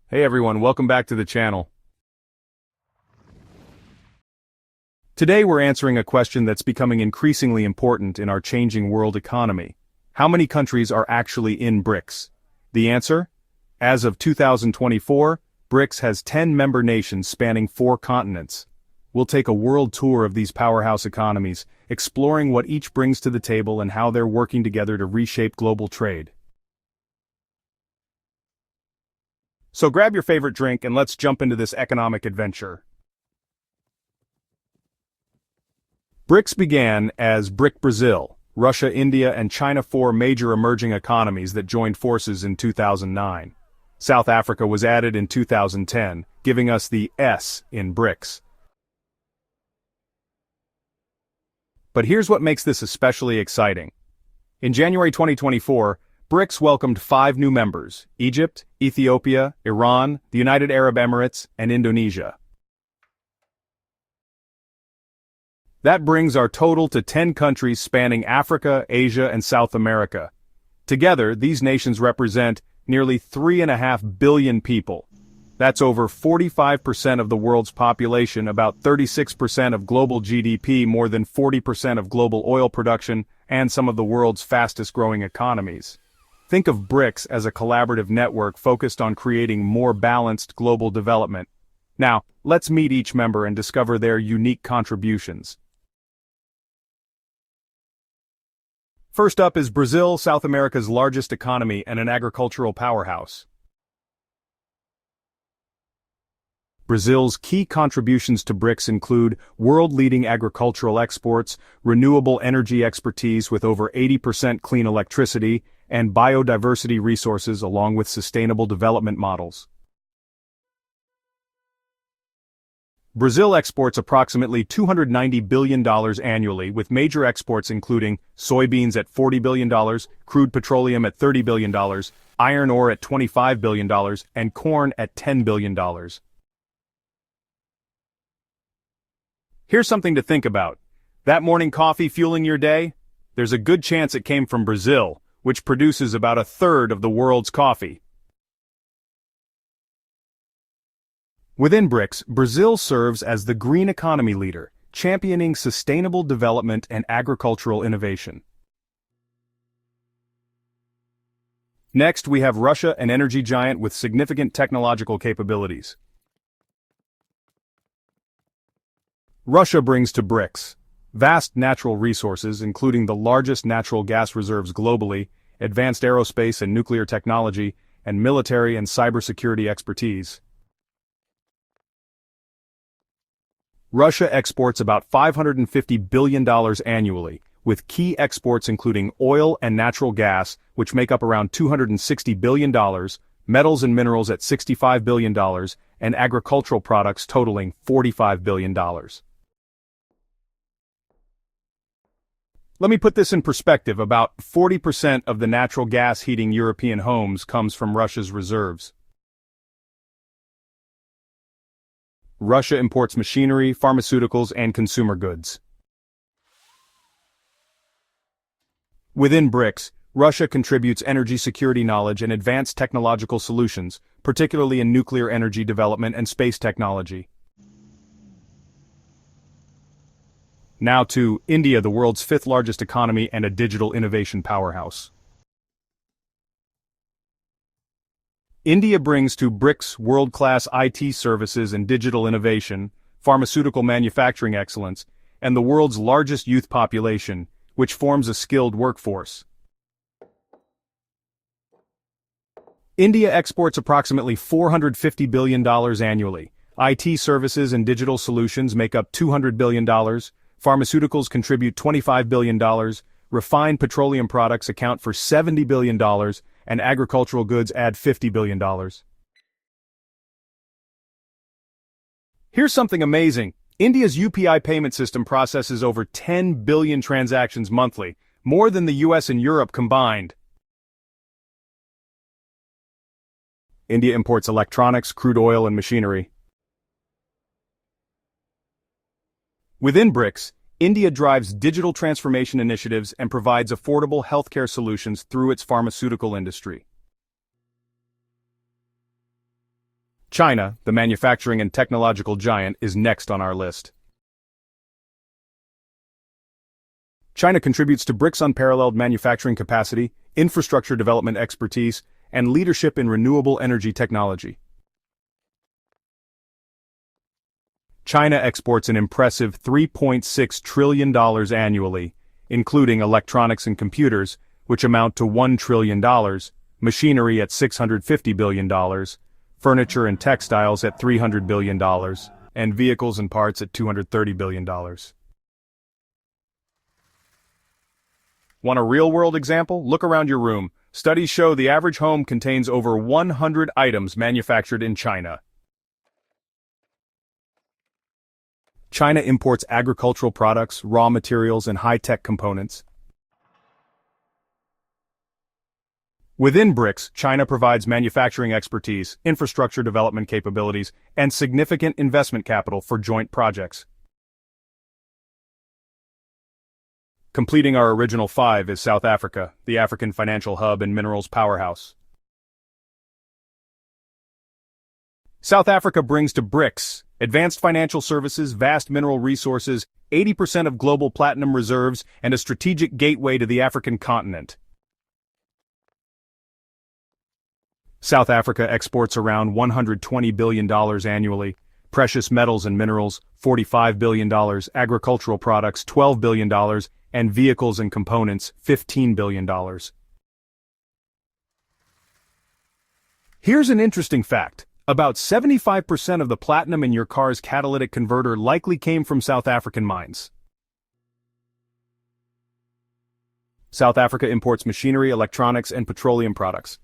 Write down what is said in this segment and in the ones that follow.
Hey everyone, welcome back to the channel. Today we're answering a question that's becoming increasingly important in our changing world economy. How many countries are actually in BRICS? The answer? As of 2024, BRICS has 10 member nations spanning 4 continents. We'll take a world tour of these powerhouse economies, exploring what each brings to the table and how they're working together to reshape global trade. So grab your favorite drink and let's jump into this economic adventure. BRICS began as BRIC Brazil, Russia, India, and China, 4 major emerging economies that joined forces in 2009. South Africa was added in 2010, giving us the S in BRICS. But here's what makes this especially exciting. In January 2024, BRICS welcomed 5 new members: Egypt, Ethiopia, Iran, the United Arab Emirates, and Indonesia. That brings our total to 10 countries spanning Africa, Asia, and South America. Together, these nations represent nearly 3.5 billion people. That's over 45% of the world's population, about 36% of global GDP, more than 40% of global oil production, and some of the world's fastest-growing economies. Think of BRICS as a collaborative network focused on creating more balanced global development. Now, let's meet each member and discover their unique contributions. First up is Brazil, South America's largest economy and an agricultural powerhouse. Brazil's key contributions to BRICS include world-leading agricultural exports, renewable energy expertise with over 80% clean electricity, and biodiversity resources along with sustainable development models. Brazil exports approximately $290 billion annually, with major exports including soybeans at $40 billion, crude petroleum at $30 billion, iron ore at $25 billion, and corn at $10 billion. Here's something to think about. That morning coffee fueling your day? There's a good chance it came from Brazil, which produces about 1/3 of the world's coffee. Within BRICS, Brazil serves as the green economy leader, championing sustainable development and agricultural innovation. Next, we have Russia, an energy giant with significant technological capabilities. Russia brings to BRICS vast natural resources, including the largest natural gas reserves globally, advanced aerospace and nuclear technology, and military and cybersecurity expertise. Russia exports about $550 billion annually, with key exports including oil and natural gas, which make up around $260 billion, metals and minerals at $65 billion, and agricultural products totaling $45 billion. Let me put this in perspective. About 40% of the natural gas heating European homes comes from Russia's reserves. Russia imports machinery, pharmaceuticals, and consumer goods. Within BRICS, Russia contributes energy security knowledge and advanced technological solutions, particularly in nuclear energy development and space technology. Now to India, the world's 5th largest economy and a digital innovation powerhouse. India brings to BRICS world-class IT services and digital innovation, pharmaceutical manufacturing excellence, and the world's largest youth population, which forms a skilled workforce. India exports approximately $450 billion annually. IT services and digital solutions make up $200 billion, pharmaceuticals contribute $25 billion, refined petroleum products account for $70 billion, and agricultural goods add $50 billion. Here's something amazing. India's UPI payment system processes over 10 billion transactions monthly, more than the US and Europe combined. India imports electronics, crude oil, and machinery. Within BRICS, India drives digital transformation initiatives and provides affordable healthcare solutions through its pharmaceutical industry. China, the manufacturing and technological giant, is next on our list. China contributes to BRICS' unparalleled manufacturing capacity, infrastructure development expertise, and leadership in renewable energy technology. China exports an impressive $3.6 trillion annually, including electronics and computers, which amount to $1 trillion, machinery at $650 billion, furniture and textiles at $300 billion, and vehicles and parts at $230 billion. Want a real-world example? Look around your room. Studies show the average home contains over 100 items manufactured in China. China imports agricultural products, raw materials, and high-tech components. Within BRICS, China provides manufacturing expertise, infrastructure development capabilities, and significant investment capital for joint projects. Completing our original five is South Africa, the African financial hub and minerals powerhouse. South Africa brings to BRICS advanced financial services, vast mineral resources, 80% of global platinum reserves, and a strategic gateway to the African continent. South Africa exports around $120 billion annually, precious metals and minerals, $45 billion, agricultural products, $12 billion, and vehicles and components, $15 billion. Here's an interesting fact. About 75% of the platinum in your car's catalytic converter likely came from South African mines. South Africa imports machinery, electronics, and petroleum products.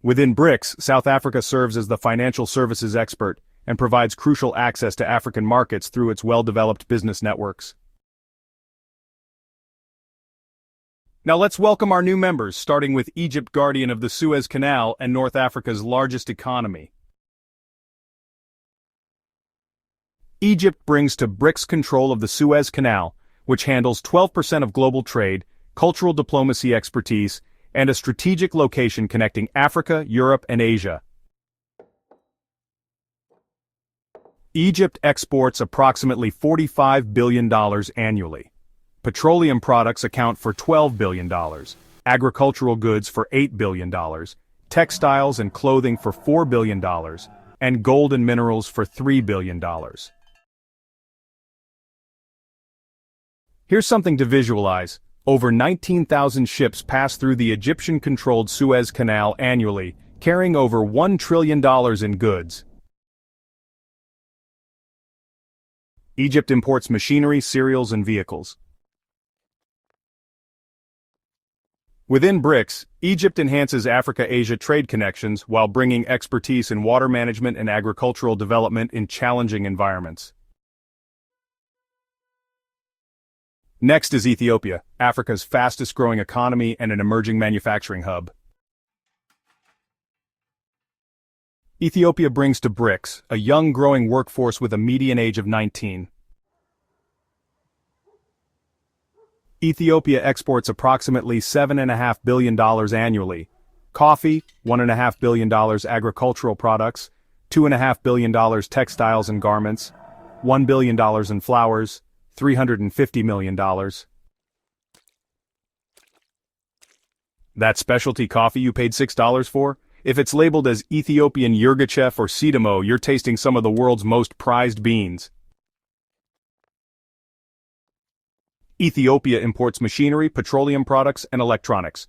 Within BRICS, South Africa serves as the financial services expert and provides crucial access to African markets through its well-developed business networks. Now let's welcome our new members, starting with Egypt, guardian of the Suez Canal and North Africa's largest economy. Egypt brings to BRICS control of the Suez Canal, which handles 12% of global trade, cultural diplomacy expertise, and a strategic location connecting Africa, Europe, and Asia. Egypt exports approximately $45 billion annually. Petroleum products account for $12 billion, agricultural goods for $8 billion, textiles and clothing for $4 billion, and gold and minerals for $3 billion. Here's something to visualize. Over 19,000 ships pass through the Egyptian-controlled Suez Canal annually, carrying over $1 trillion in goods. Egypt imports machinery, cereals, and vehicles. Within BRICS, Egypt enhances Africa-Asia trade connections while bringing expertise in water management and agricultural development in challenging environments. Next is Ethiopia, Africa's fastest-growing economy and an emerging manufacturing hub. Ethiopia brings to BRICS a young, growing workforce with a median age of 19. Ethiopia exports approximately $7.5 billion annually. Coffee, $1.5 billion agricultural products, $2.5 billion textiles and garments, $1 billion in flowers, $350 million. That specialty coffee you paid $6 for? If it's labeled as Ethiopian Yirgacheffe or Sidamo, you're tasting some of the world's most prized beans. Ethiopia imports machinery, petroleum products, and electronics.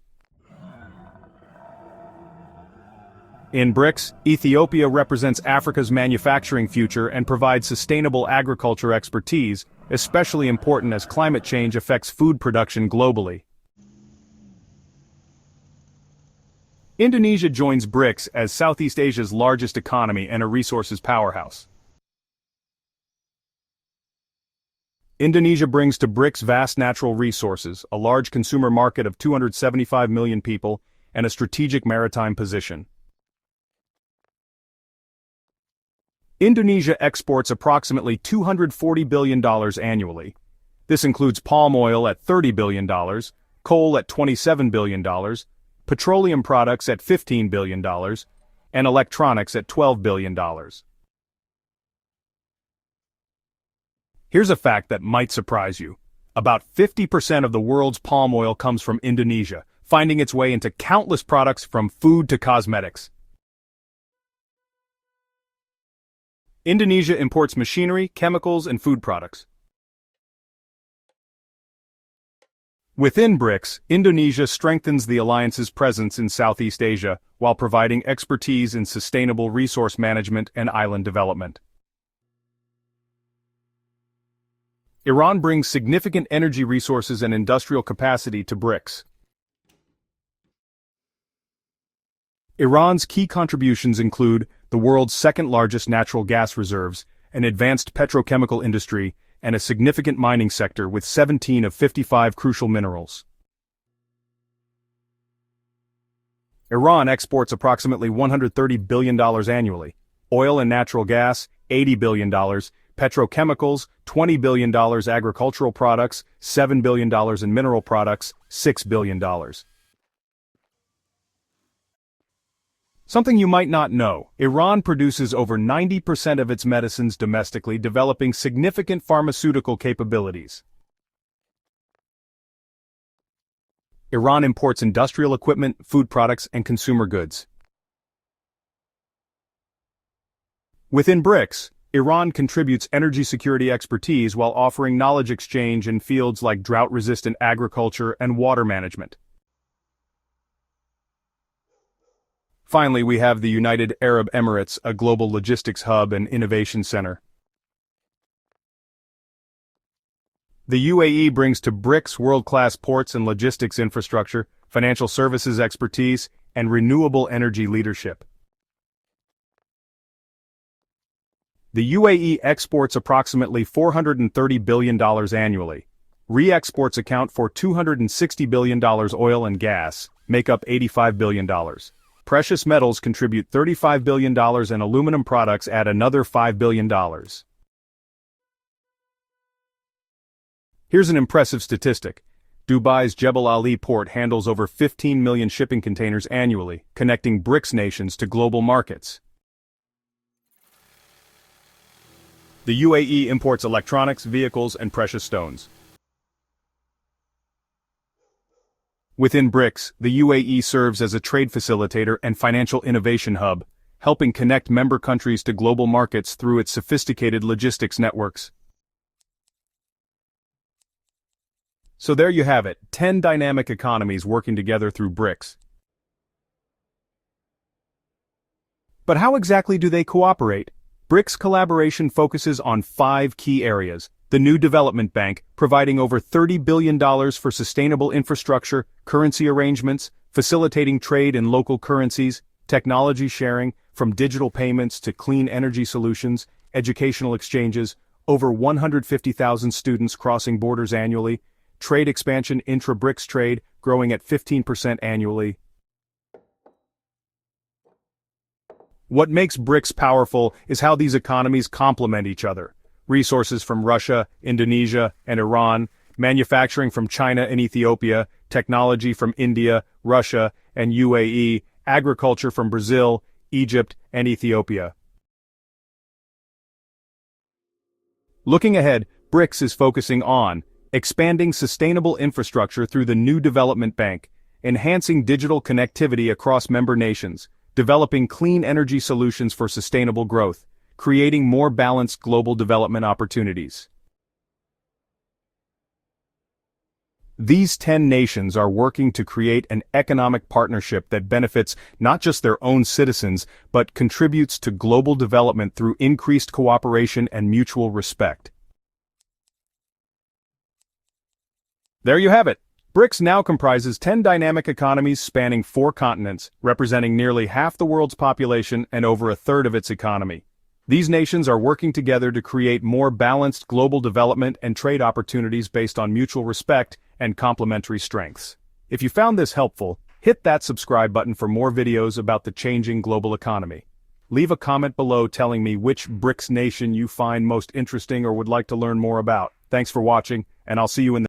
In BRICS, Ethiopia represents Africa's manufacturing future and provides sustainable agriculture expertise, especially important as climate change affects food production globally. Indonesia joins BRICS as Southeast Asia's largest economy and a resources powerhouse. Indonesia brings to BRICS vast natural resources, a large consumer market of 275 million people, and a strategic maritime position. Indonesia exports approximately $240 billion annually. This includes palm oil at $30 billion, coal at $27 billion, petroleum products at $15 billion, and electronics at $12 billion. Here's a fact that might surprise you. About 50% of the world's palm oil comes from Indonesia, finding its way into countless products from food to cosmetics. Indonesia imports machinery, chemicals, and food products. Within BRICS, Indonesia strengthens the alliance's presence in Southeast Asia while providing expertise in sustainable resource management and island development. Iran brings significant energy resources and industrial capacity to BRICS. Iran's key contributions include the world's second-largest natural gas reserves, an advanced petrochemical industry, and a significant mining sector with 17 of 55 crucial minerals. Iran exports approximately $130 billion annually, oil and natural gas, $80 billion, petrochemicals, $20 billion, agricultural products, $7 billion in mineral products, $6 billion. Something you might not know, Iran produces over 90% of its medicines domestically, developing significant pharmaceutical capabilities. Iran imports industrial equipment, food products, and consumer goods. Within BRICS, Iran contributes energy security expertise while offering knowledge exchange in fields like drought-resistant agriculture and water management. Finally, we have the United Arab Emirates, a global logistics hub and innovation center. The UAE brings to BRICS world-class ports and logistics infrastructure, financial services expertise, and renewable energy leadership. The UAE exports approximately $430 billion annually. Re-exports account for $260 billion. Oil and gas make up $85 billion. Precious metals contribute $35 billion and aluminum products add another $5 billion. Here's an impressive statistic. Dubai's Jebel Ali port handles over 15 million shipping containers annually, connecting BRICS nations to global markets. The UAE imports electronics, vehicles, and precious stones. Within BRICS, the UAE serves as a trade facilitator and financial innovation hub, helping connect member countries to global markets through its sophisticated logistics networks. So there you have it, 10 dynamic economies working together through BRICS. But how exactly do they cooperate? BRICS collaboration focuses on 5 key areas. The new development bank, providing over $30 billion for sustainable infrastructure, currency arrangements, facilitating trade in local currencies, technology sharing, from digital payments to clean energy solutions, educational exchanges, over 150,000 students crossing borders annually, trade expansion intra-BRICS trade, growing at 15% annually. What makes BRICS powerful is how these economies complement each other. Resources from Russia, Indonesia, and Iran, manufacturing from China and Ethiopia, technology from India, Russia, and UAE, agriculture from Brazil, Egypt, and Ethiopia. Looking ahead, BRICS is focusing on expanding sustainable infrastructure through the new development bank, enhancing digital connectivity across member nations, developing clean energy solutions for sustainable growth, creating more balanced global development opportunities. These 10 nations are working to create an economic partnership that benefits not just their own citizens, but contributes to global development through increased cooperation and mutual respect. There you have it. BRICS now comprises 10 dynamic economies spanning 4 continents, representing nearly half the world's population and over a third of its economy. These nations are working together to create more balanced global development and trade opportunities based on mutual respect and complementary strengths. If you found this helpful, hit that subscribe button for more videos about the changing global economy. Leave a comment below telling me which BRICS nation you find most interesting or would like to learn more about. Thanks for watching, and I'll see you in the